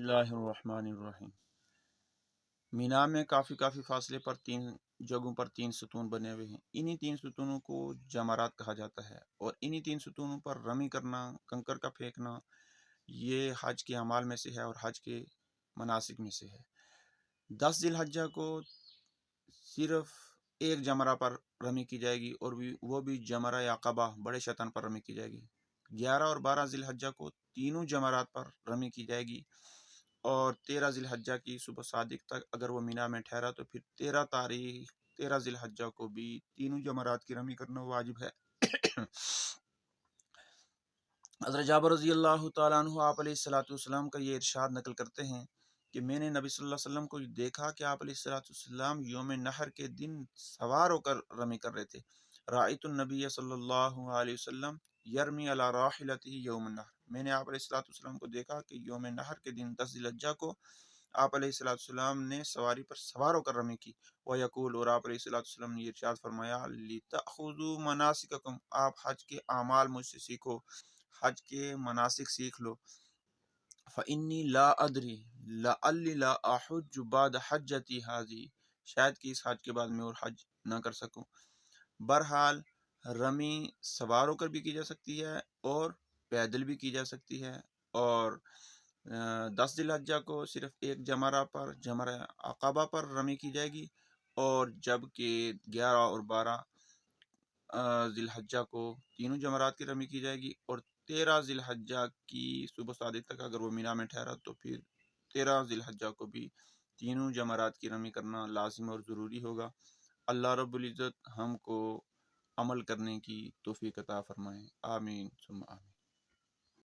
اللہ الرحمن الرحیم۔ مینا میں کافی فاصلے پر تین جگہوں پر تین ستون بنے ہوئے ہیں۔ انہی تین ستونوں کو جمرات کہا جاتا ہے، اور انہی تین ستونوں پر رمی کرنا، کنکر کا پھینکنا، یہ حج کے اعمال میں سے ہے اور حج کے مناسک میں سے ہے۔ 10 ذی الحجہ کو صرف ایک جمرہ پر رمی کی جائے گی، اور وہ بھی جمرہ عقبہ بڑے شیطان پر رمی کی جائے گی۔ 11 اور 12 ذی الحجہ کو تینوں جمرات پر رمی کی جائے گی، اور 13 ذی الحجہ کی صبح صادق تک اگر وہ مینا میں ٹھہرا تو پھر 13 ذی الحجہ کو بھی تینوں جمرات کی رمی کرنا واجب ہے۔ حضرت جابر رضی اللہ تعالیٰ عنہ آپ علیہ الصلوۃ والسلام کا یہ ارشاد نقل کرتے ہیں کہ میں نے نبی صلی اللہ علیہ وسلم کو دیکھا کہ آپ علیہ الصلوۃ والسلام یوم نحر کے دن سوار ہو کر رمی کر رہے تھے۔ رأیت النبی صلی اللہ علیہ وسلم یرمی علی راحلتہ یوم النحر، میں نے آپ علیہ الصلوۃ والسلام کو دیکھا کہ یوم نحر کے دن 10 ذی الحجہ کو آپ علیہ الصلوۃ والسلام نے سواری پر سوار ہو کر رمی کی۔ وَيَقُولُ، اور آپ علیہ الصلوۃ والسلام نے یہ ارشاد فرمایا، لِتَأْخُذُوا مَنَاسِكَكُمْ، آپ حج کے اعمال مجھ سے سیکھو، حج کے مناسک سیکھ لو۔ فَإِنِّي لَا أَدْرِي لَعَلِّي لَا أَحُجُّ بَعْدَ حَجَّتِي هَٰذِهِ، شاید کہ اس حج کے بعد میں اور حج نہ کر سکوں۔ بہرحال رمی سوار ہو کر بھی کی جا سکتی ہے اور پیدل بھی کی جا سکتی ہے، اور 10 ذی الحجہ کو صرف ایک جمرہ پر، جمرہ عقبہ پر رمی کی جائے گی، اور جبکہ 11 اور 12 ذی الحجہ کو تینوں جمرات کی رمی کی جائے گی، اور 13 ذی الحجہ کی صبح صادق تک اگر وہ مینا میں ٹھہرا تو پھر 13 ذی الحجہ کو بھی تینوں جمرات کی رمی کرنا لازم اور ضروری ہوگا۔ اللہ رب العزت ہم کو عمل کرنے کی توفیق عطا فرمائے، آمین ثم آمین۔